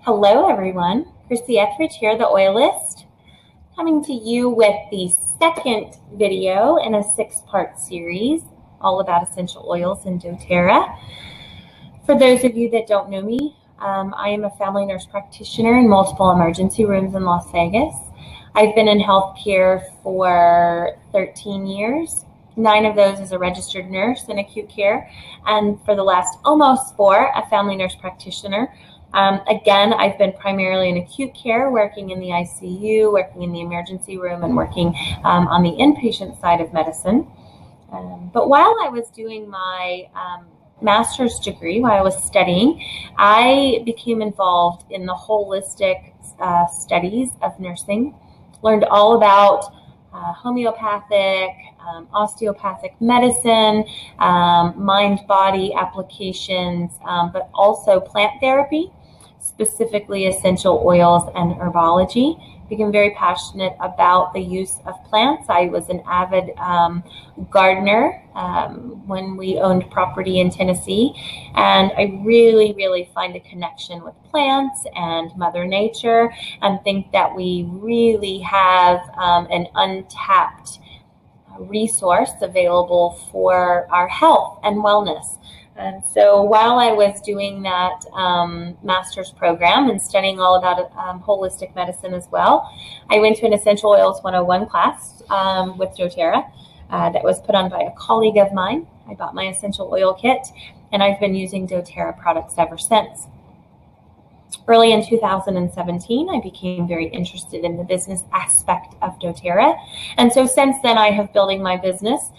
Hello everyone, Chrissy Etheridge here, the Oilist, coming to you with the second video in a 6-part series all about essential oils and doTERRA. For those of you that don't know me, I am a family nurse practitioner in multiple emergency rooms in Las Vegas. I've been in healthcare for 13 years. 9 of those as a registered nurse in acute care, and for the last almost 4, a family nurse practitioner. Again, I've been primarily in acute care, working in the ICU, working in the emergency room, and working on the inpatient side of medicine. But while I was doing my master's degree, while I was studying, I became involved in the holistic studies of nursing, learned all about homeopathic, osteopathic medicine, mind-body applications, but also plant therapy, specifically essential oils and herbology. Became very passionate about the use of plants. I was an avid gardener when we owned property in Tennessee, and I really find a connection with plants and Mother Nature, and think that we really have an untapped resource available for our health and wellness. And so while I was doing that master's program and studying all about holistic medicine as well, I went to an Essential Oils 101 class with doTERRA that was put on by a colleague of mine. I bought my essential oil kit, and I've been using doTERRA products ever since. Early in 2017, I became very interested in the business aspect of doTERRA. And so since then, I have building my business,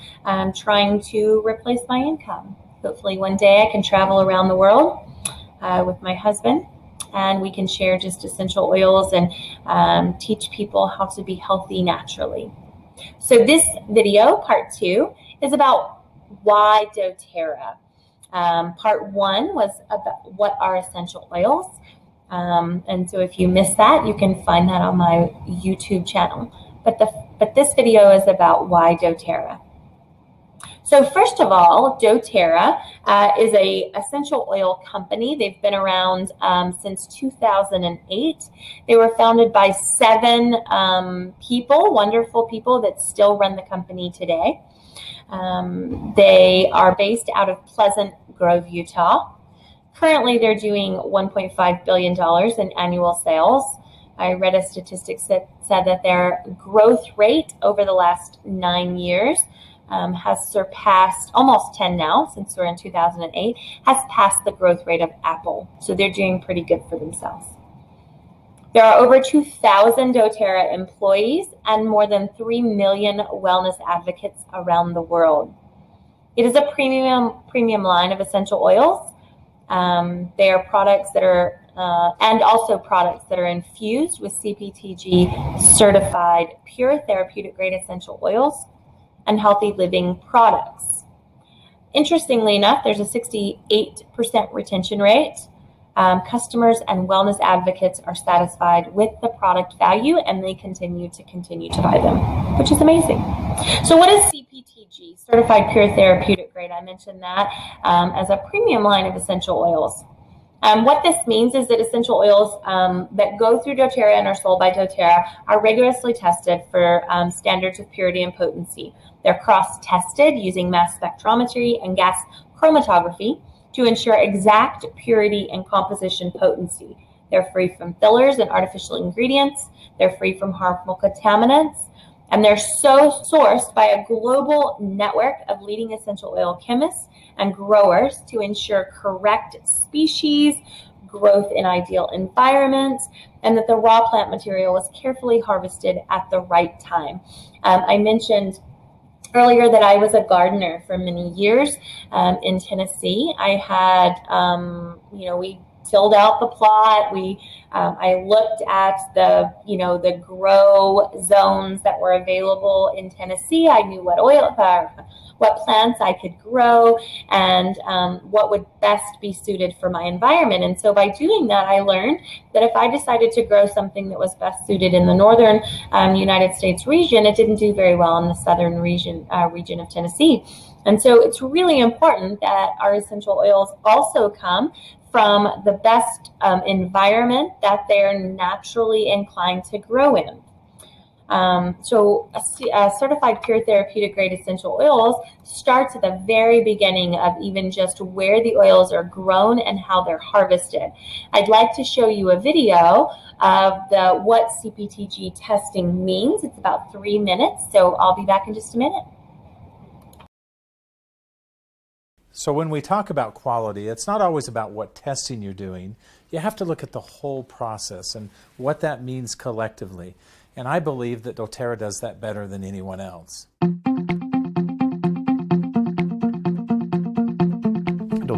trying to replace my income. Hopefully one day I can travel around the world with my husband, and we can share just essential oils and teach people how to be healthy naturally. So this video, part 2, is about why doTERRA. Part 1 was about what are essential oils. And so if you missed that, you can find that on my YouTube channel. But this video is about why doTERRA. So first of all, doTERRA is a essential oil company. They've been around since 2008. They were founded by 7 people, wonderful people that still run the company today. They are based out of Pleasant Grove, Utah. Currently, they're doing $1.5 billion in annual sales. I read a statistic that said that their growth rate over the last 9 years has surpassed, almost 10 now, since we're in 2008, has passed the growth rate of Apple. So they're doing pretty good for themselves. There are over 2,000 doTERRA employees and more than 3 million wellness advocates around the world. It is a premium line of essential oils. They are products that are, and also products that are infused with CPTG certified pure therapeutic grade essential oils and healthy living products. Interestingly enough, there's a 68% retention rate. Customers and wellness advocates are satisfied with the product value, and they continue to buy them, which is amazing. So what is CPTG, Certified Pure Therapeutic Grade? I mentioned that as a premium line of essential oils. What this means is that essential oils that go through doTERRA and are sold by doTERRA are rigorously tested for standards of purity and potency. They're cross-tested using mass spectrometry and gas chromatography to ensure exact purity and composition potency. They're free from fillers and artificial ingredients. They're free from harmful contaminants. And they're sourced by a global network of leading essential oil chemists and growers to ensure correct species, growth in ideal environments, and that the raw plant material is carefully harvested at the right time. I mentioned earlier that I was a gardener for many years in Tennessee. I had, we tilled out the plot. I looked at the grow zones that were available in Tennessee. I knew what plants I could grow and what would best be suited for my environment. And so by doing that, I learned that if I decided to grow something that was best suited in the northern United States region, it didn't do very well in the southern region of Tennessee. And so it's really important that our essential oils also come from the best environment that they're naturally inclined to grow in. So certified pure therapeutic grade essential oils starts at the very beginning of even just where the oils are grown and how they're harvested. I'd like to show you a video of what CPTG testing means. It's about 3 minutes, so I'll be back in just a minute. So when we talk about quality, it's not always about what testing you're doing. You have to look at the whole process and what that means collectively. And I believe that doTERRA does that better than anyone else.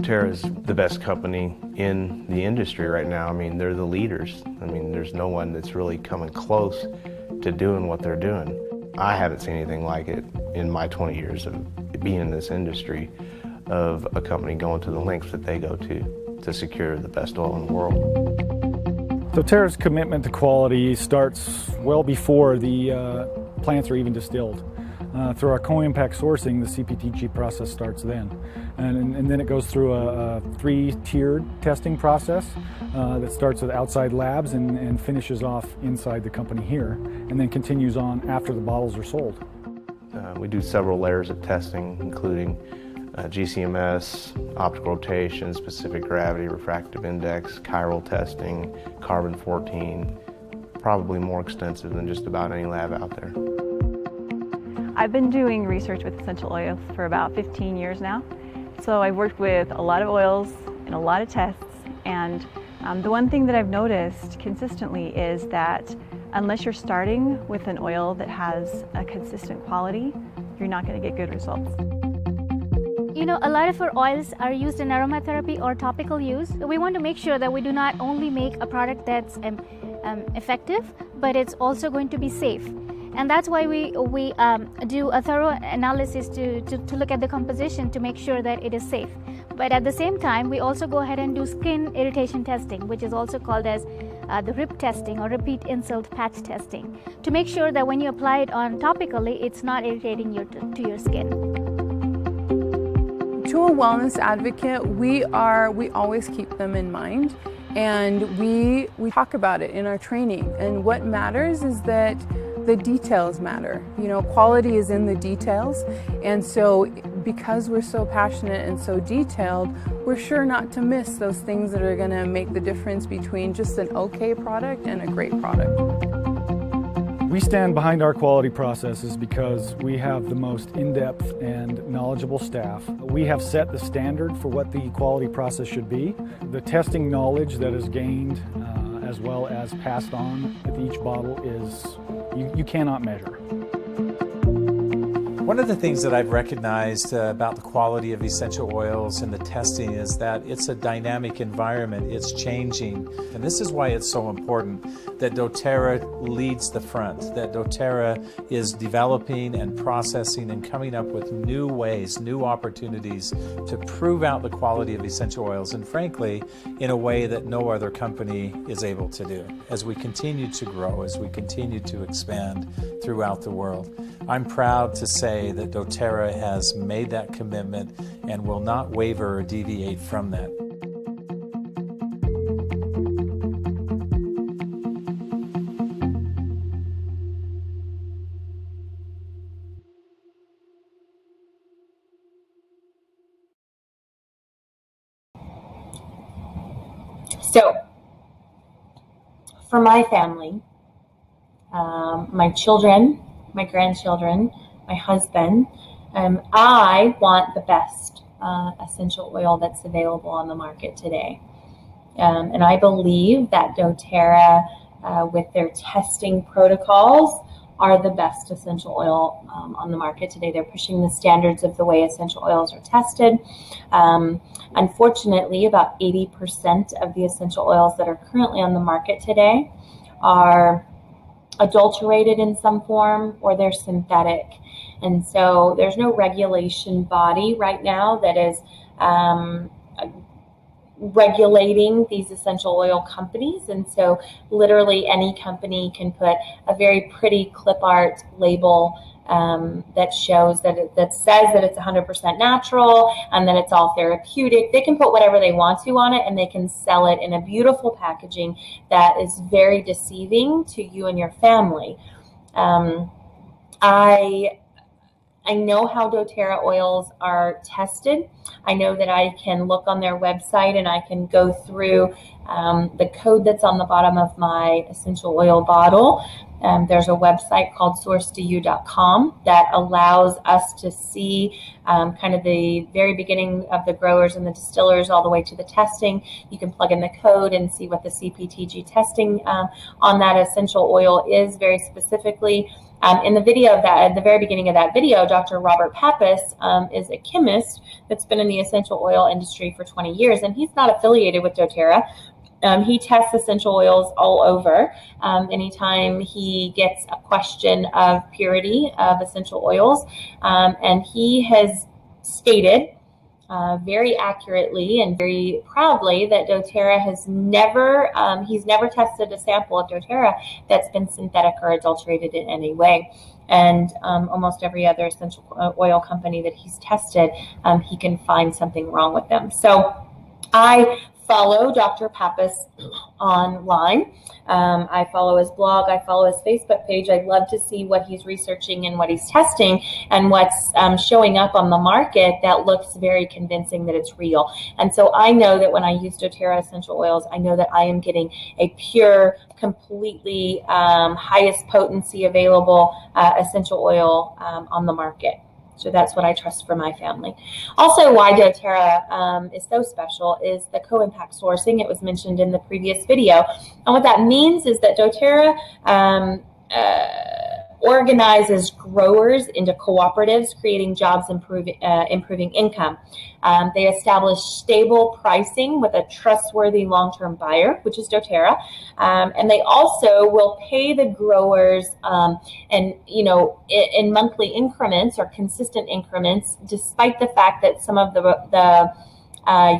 doTERRA is the best company in the industry right now. I mean, they're the leaders. I mean, there's no one that's really coming close to doing what they're doing. I haven't seen anything like it in my 20 years of being in this industry, of a company going to the lengths that they go to secure the best oil in the world. doTERRA's commitment to quality starts well before the plants are even distilled. Through our co-impact sourcing, the CPTG process starts then. And then it goes through a 3-tiered testing process that starts with outside labs and finishes off inside the company here, and then continues on after the bottles are sold. We do several layers of testing, including GCMS, optical rotation, specific gravity, refractive index, chiral testing, carbon-14, probably more extensive than just about any lab out there. I've been doing research with essential oils for about 15 years now. So I've worked with a lot of oils and a lot of tests, and the one thing that I've noticed consistently is that unless you're starting with an oil that has a consistent quality, you're not going to get good results. You know, a lot of our oils are used in aromatherapy or topical use. We want to make sure that we do not only make a product that's effective, but it's also going to be safe. And that's why we do a thorough analysis to look at the composition to make sure that it is safe. But at the same time, we also go ahead and do skin irritation testing, which is also called as the RIP testing or repeat insult patch testing, to make sure that when you apply it on topically, it's not irritating to your skin. To a wellness advocate, we always keep them in mind, and we talk about it in our training. And what matters is that the details matter. You know, quality is in the details, and so because we're so passionate and so detailed, we're sure not to miss those things that are going to make the difference between just an okay product and a great product. We stand behind our quality processes because we have the most in-depth and knowledgeable staff. We have set the standard for what the quality process should be. The testing knowledge that is gained as well as passed on with each bottle is you cannot measure. One of the things that I've recognized about the quality of essential oils and the testing is that it's a dynamic environment. It's changing. And this is why it's so important that doTERRA leads the front, that doTERRA is developing and processing and coming up with new ways, new opportunities to prove out the quality of essential oils, and frankly, in a way that no other company is able to do. As we continue to grow, as we continue to expand throughout the world, I'm proud to say that doTERRA has made that commitment and will not waver or deviate from that. So, for my family, my children, my grandchildren, my husband, I want the best essential oil that's available on the market today. And I believe that doTERRA, with their testing protocols, are the best essential oil on the market today. They're pushing the standards of the way essential oils are tested. Unfortunately, about 80% of the essential oils that are currently on the market today are adulterated in some form, or they're synthetic. And so there's no regulation body right now that is regulating these essential oil companies. And so literally any company can put a very pretty clip art label that shows that says that it's 100% natural and that it's all therapeutic. They can put whatever they want to on it, and they can sell it in a beautiful packaging that is very deceiving to you and your family. I know how doTERRA oils are tested. I know that I can look on their website and I can go through the code that's on the bottom of my essential oil bottle. There's a website called sourcedu.com that allows us to see kind of the very beginning of the growers and the distillers all the way to the testing. You can plug in the code and see what the CPTG testing on that essential oil is very specifically. In the video of that, at the very beginning of that video, Dr. Robert Pappas is a chemist that's been in the essential oil industry for 20 years, and he's not affiliated with doTERRA. He tests essential oils all over. Anytime he gets a question of purity of essential oils, and he has stated very accurately and very proudly that doTERRA has never, he's never tested a sample of doTERRA that's been synthetic or adulterated in any way. And almost every other essential oil company that he's tested, he can find something wrong with them. So I follow Dr. Pappas online. I follow his blog. I follow his Facebook page. I love to see what he's researching and what he's testing and what's showing up on the market that looks very convincing that it's real. And so I know that when I use doTERRA essential oils, I know that I am getting a pure, completely highest potency available essential oil on the market. So that's what I trust for my family. Also, why doTERRA is so special is the co-impact sourcing. It was mentioned in the previous video. And what that means is that doTERRA organizes growers into cooperatives, creating jobs, improving income. They establish stable pricing with a trustworthy long-term buyer, which is doTERRA, and they also will pay the growers, and in monthly increments or consistent increments, despite the fact that some of the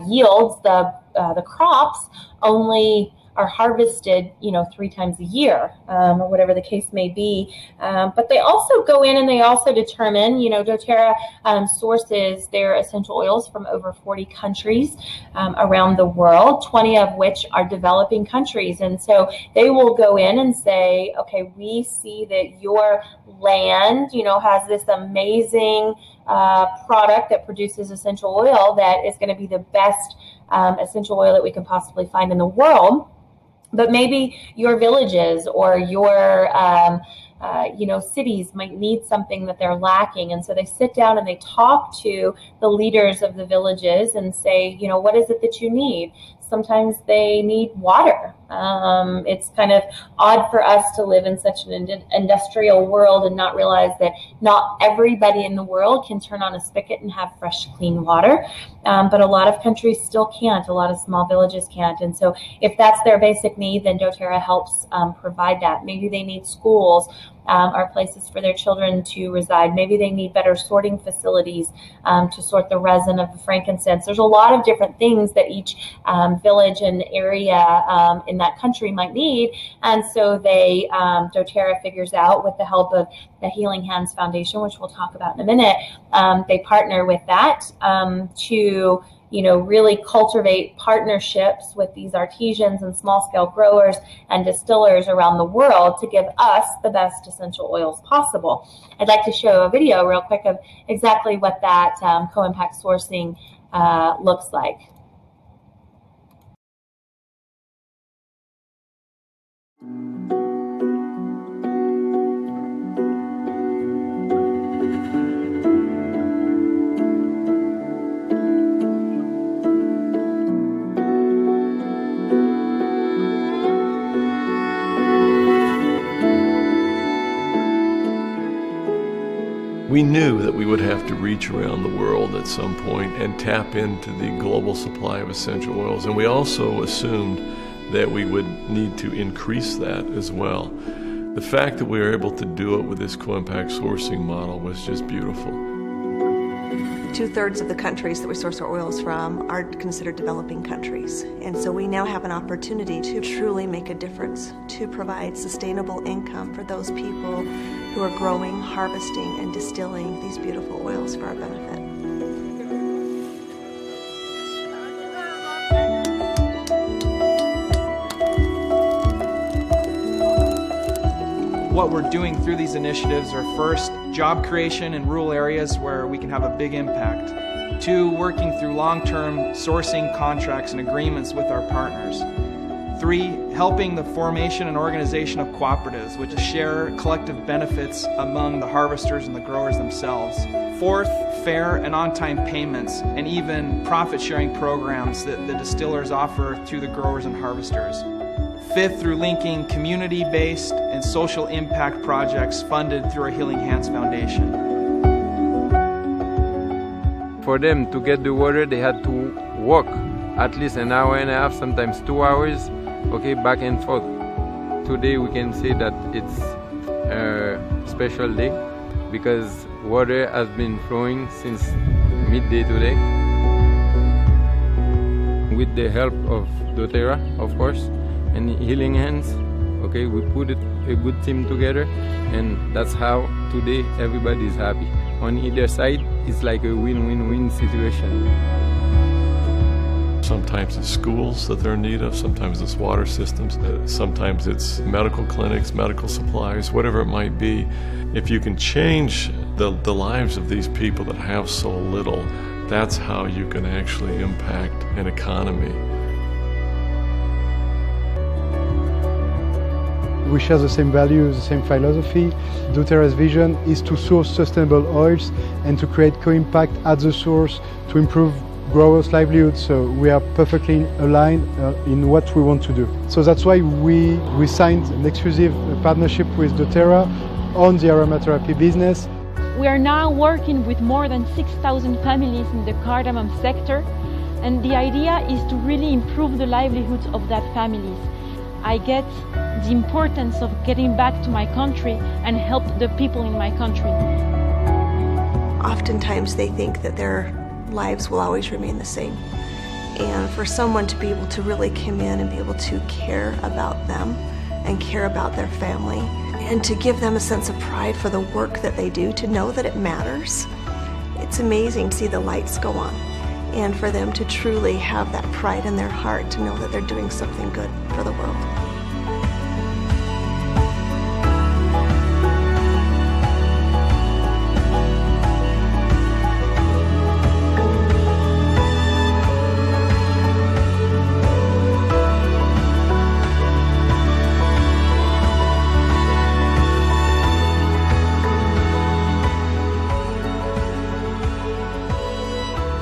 yields, the crops, only are harvested, 3 times a year, or whatever the case may be. But they also go in and they also determine, doTERRA sources their essential oils from over 40 countries around the world, 20 of which are developing countries. And so they will go in and say, okay, we see that your land, has this amazing product that produces essential oil that is going to be the best essential oil that we can possibly find in the world. But maybe your villages or your cities might need something that they're lacking. And so they sit down and they talk to the leaders of the villages and say, what is it that you need? Sometimes they need water. It's kind of odd for us to live in such an industrial world and not realize that not everybody in the world can turn on a spigot and have fresh, clean water. But a lot of countries still can't. A lot of small villages can't. And so if that's their basic need, then doTERRA helps provide that. Maybe they need schools or places for their children to reside. Maybe they need better sorting facilities to sort the resin of the frankincense. There's a lot of different things that each village and area in that country might need. And so they, doTERRA figures out, with the help of the Healing Hands Foundation, which we'll talk about in a minute, they partner with that to really cultivate partnerships with these artisans and small-scale growers and distillers around the world to give us the best essential oils possible. I'd like to show a video real quick of exactly what that co-impact sourcing looks like. We knew that we would have to reach around the world at some point and tap into the global supply of essential oils. And we also assumed that we would need to increase that as well. The fact that we were able to do it with this co-impact sourcing model was just beautiful. 2/3 of the countries that we source our oils from are considered developing countries. And so we now have an opportunity to truly make a difference, to provide sustainable income for those people who are growing, harvesting, and distilling these beautiful oils for our benefit. What we're doing through these initiatives are, first, job creation in rural areas where we can have a big impact. Two, working through long-term sourcing contracts and agreements with our partners. Three, helping the formation and organization of cooperatives, which share collective benefits among the harvesters and the growers themselves. Fourth, fair and on-time payments, and even profit-sharing programs that the distillers offer to the growers and harvesters. Fifth, through linking community-based and social impact projects funded through our Healing Hands Foundation. For them to get the water, they had to walk at least an hour and a half, sometimes 2 hours, okay, back and forth. Today we can say that it's a special day because water has been flowing since midday today. With the help of doTERRA, of course, and Healing Hands, okay, we put a good team together, and that's how today everybody is happy. On either side, it's like a win-win-win situation. Sometimes it's schools that they're in need of, sometimes it's water systems, sometimes it's medical clinics, medical supplies, whatever it might be. If you can change the lives of these people that have so little, that's how you can actually impact an economy. We share the same values, the same philosophy. doTERRA's vision is to source sustainable oils and to create co-impact at the source to improve growers' livelihoods. So we are perfectly aligned in what we want to do. So that's why we signed an exclusive partnership with doTERRA on the aromatherapy business. We are now working with more than 6,000 families in the cardamom sector, and the idea is to really improve the livelihoods of that families. I get the importance of getting back to my country and help the people in my country. Oftentimes they think that their lives will always remain the same. And for someone to be able to really come in and be able to care about them and care about their family and to give them a sense of pride for the work that they do, to know that it matters, it's amazing to see the lights go on. And for them to truly have that pride in their heart to know that they're doing something good for the world.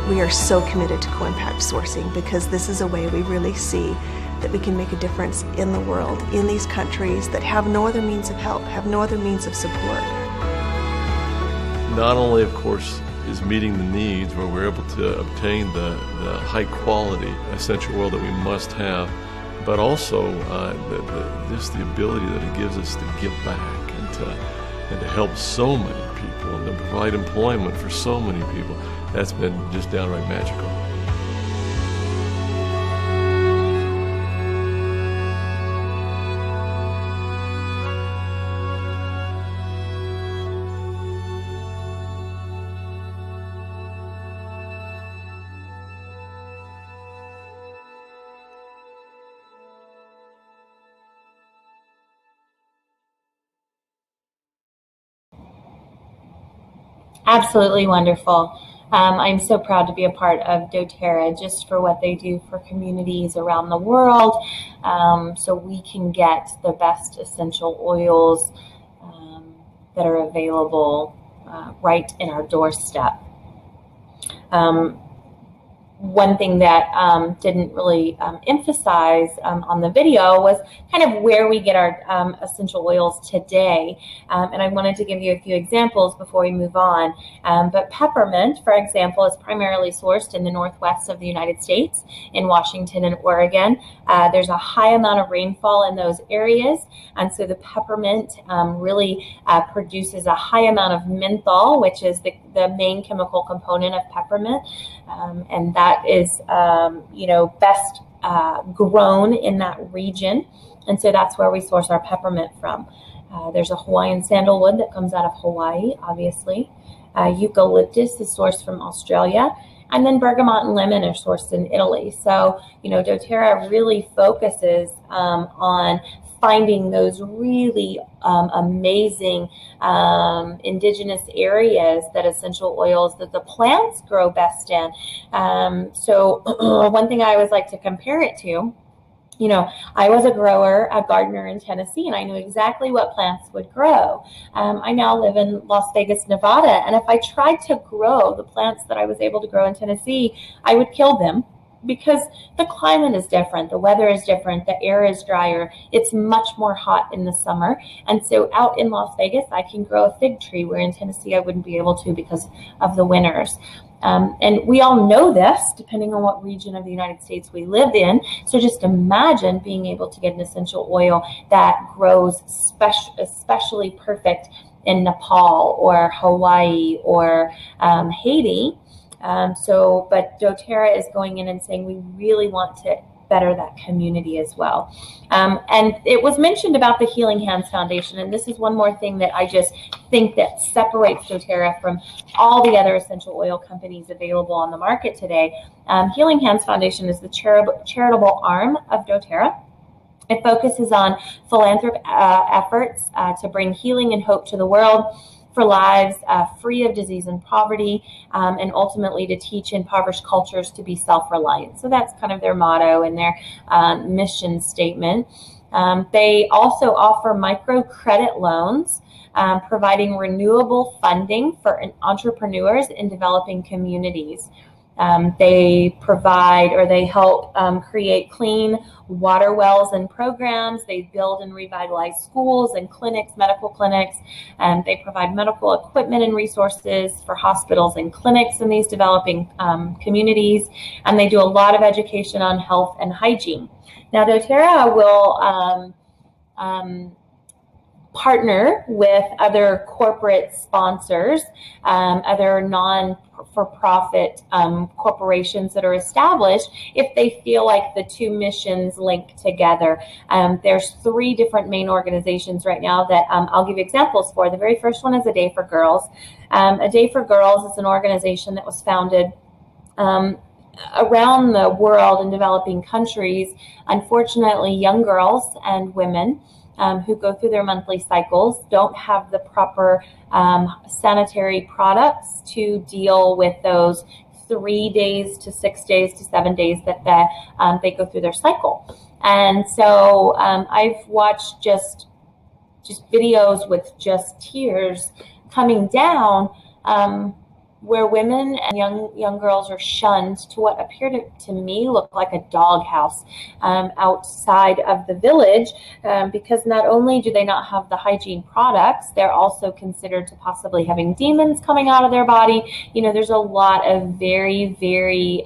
We are so committed to co-impact sourcing because this is a way we really see that we can make a difference in the world, in these countries that have no other means of help, have no other means of support. Not only, of course, is meeting the needs where we're able to obtain the high quality essential oil that we must have, but also just the ability that it gives us to give back and to help so many people and to provide employment for so many people. That's been just downright magical. Absolutely wonderful. I'm so proud to be a part of doTERRA just for what they do for communities around the world, so we can get the best essential oils that are available right in our doorstep. One thing that didn't really emphasize on the video was kind of where we get our essential oils today. And I wanted to give you a few examples before we move on. But peppermint, for example, is primarily sourced in the northwest of the United States, in Washington and Oregon. There's a high amount of rainfall in those areas, and so the peppermint really produces a high amount of menthol, which is the main chemical component of peppermint, and that is best grown in that region, and so that's where we source our peppermint from. There's a Hawaiian sandalwood that comes out of Hawaii, obviously. Eucalyptus is sourced from Australia. And then bergamot and lemon are sourced in Italy. So, doTERRA really focuses on finding those really amazing indigenous areas that essential oils that the plants grow best in. So one thing I always like to compare it to, I was a grower, a gardener in Tennessee, and I knew exactly what plants would grow. I now live in Las Vegas, Nevada, and if I tried to grow the plants that I was able to grow in Tennessee, I would kill them because the climate is different, the weather is different, the air is drier, it's much more hot in the summer. And so out in Las Vegas, I can grow a fig tree, where in Tennessee I wouldn't be able to because of the winters. And we all know this, depending on what region of the United States we live in. So just imagine being able to get an essential oil that grows especially perfect in Nepal or Hawaii or Haiti. But doTERRA is going in and saying we really want to better that community as well. And it was mentioned about the Healing Hands Foundation, and this is one more thing that I just think that separates doTERRA from all the other essential oil companies available on the market today. Healing Hands Foundation is the charitable arm of doTERRA. It focuses on philanthropic efforts to bring healing and hope to the world, for lives free of disease and poverty, and ultimately to teach impoverished cultures to be self-reliant. So that's kind of their motto and their mission statement. They also offer microcredit loans, providing renewable funding for entrepreneurs in developing communities. They provide, or they help create clean water wells and programs. They build and revitalize schools and clinics, medical clinics, and they provide medical equipment and resources for hospitals and clinics in these developing communities. And they do a lot of education on health and hygiene. Now, doTERRA will partner with other corporate sponsors, other non-for-profit corporations that are established if they feel like the two missions link together. There's 3 different main organizations right now that I'll give you examples for. The very first one is A Day for Girls. A Day for Girls is an organization that was founded around the world in developing countries. Unfortunately, young girls and women who go through their monthly cycles don't have the proper sanitary products to deal with those 3 days to 6 days to 7 days that they go through their cycle. And so I've watched just videos with just tears coming down, where women and young girls are shunned to what appeared to me look like a doghouse outside of the village, because not only do they not have the hygiene products, they're also considered to possibly having demons coming out of their body. There's a lot of very, very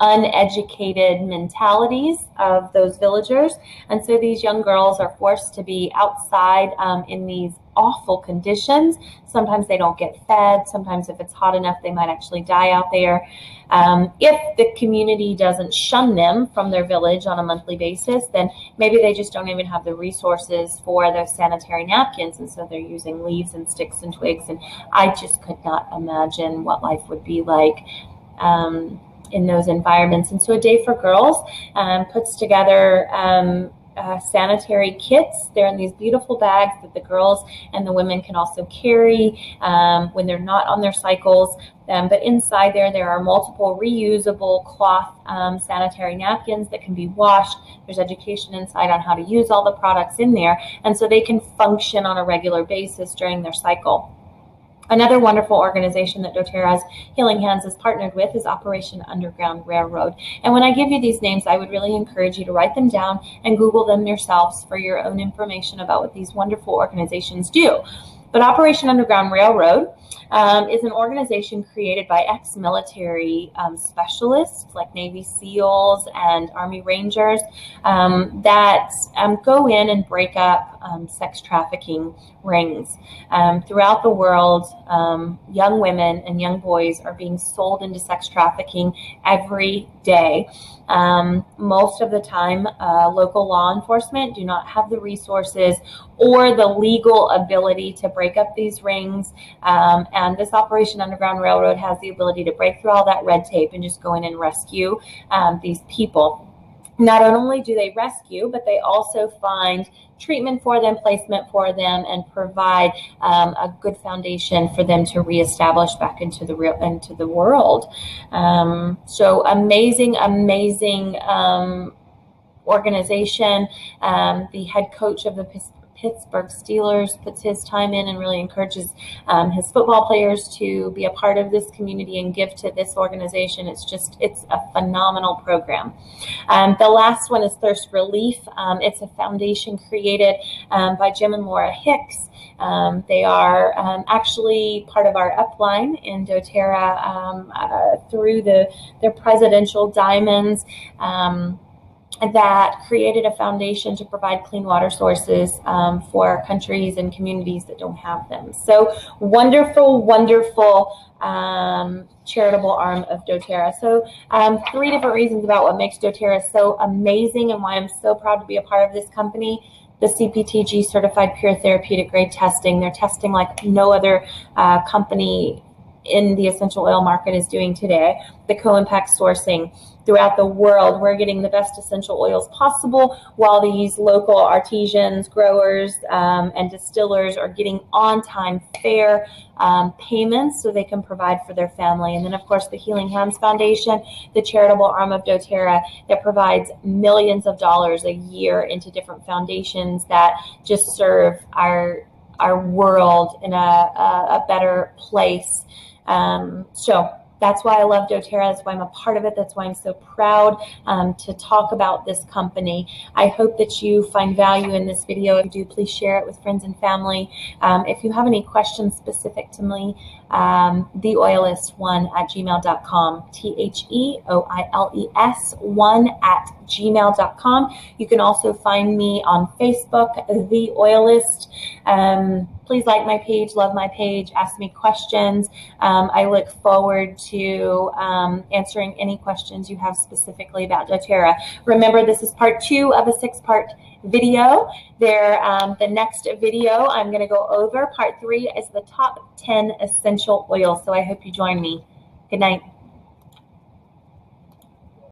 uneducated mentalities of those villagers. And so these young girls are forced to be outside in these awful conditions. Sometimes they don't get fed. Sometimes if it's hot enough, they might actually die out there. If the community doesn't shun them from their village on a monthly basis, then maybe they just don't even have the resources for those sanitary napkins. And so they're using leaves and sticks and twigs. And I just could not imagine what life would be like in those environments. And so A Day for Girls puts together sanitary kits. They're in these beautiful bags that the girls and the women can also carry when they're not on their cycles. But inside there are multiple reusable cloth sanitary napkins that can be washed. There's education inside on how to use all the products in there, and so they can function on a regular basis during their cycle. Another wonderful organization that doTERRA's Healing Hands is partnered with is Operation Underground Railroad. And when I give you these names, I would really encourage you to write them down and Google them yourselves for your own information about what these wonderful organizations do. But Operation Underground Railroad is an organization created by ex-military specialists like Navy SEALs and Army Rangers that go in and break up sex trafficking rings. Throughout the world, young women and young boys are being sold into sex trafficking every day. Most of the time, local law enforcement do not have the resources or the legal ability to break up these rings. And this Operation Underground Railroad has the ability to break through all that red tape and just go in and rescue these people. Not only do they rescue, but they also find treatment for them, placement for them, and provide a good foundation for them to reestablish back into the world. So amazing organization. The head coach of the Pittsburgh Steelers puts his time in and really encourages his football players to be a part of this community and give to this organization. It's a phenomenal program. The last one is Thirst Relief. It's a foundation created by Jim and Laura Hicks. They are actually part of our upline in doTERRA through their presidential diamonds. That created a foundation to provide clean water sources for countries and communities that don't have them. So wonderful, wonderful charitable arm of doTERRA. So 3 different reasons about what makes doTERRA so amazing and why I'm so proud to be a part of this company. The CPTG certified pure therapeutic grade testing. They're testing like no other company in the essential oil market is doing today. The co-impact sourcing throughout the world. We're getting the best essential oils possible while these local artisans, growers, and distillers are getting on-time, fair payments so they can provide for their family. And then, of course, the Healing Hands Foundation, the charitable arm of doTERRA that provides millions of dollars a year into different foundations that just serve our world in a better place. So that's why I love doTERRA. That's why I'm a part of it. That's why I'm so proud to talk about this company. I hope that you find value in this video. If you do, please share it with friends and family. If you have any questions specific to me, theoilist1@gmail.com, THEOILES1@gmail.com. You can also find me on Facebook, The Oilist. Please like my page, love my page, ask me questions. I look forward to answering any questions you have specifically about doTERRA. Remember, this is part 2 of a 6-part video. The next video I'm going to go over, part 3, is the top 10 essential oils. So I hope you join me. Good night.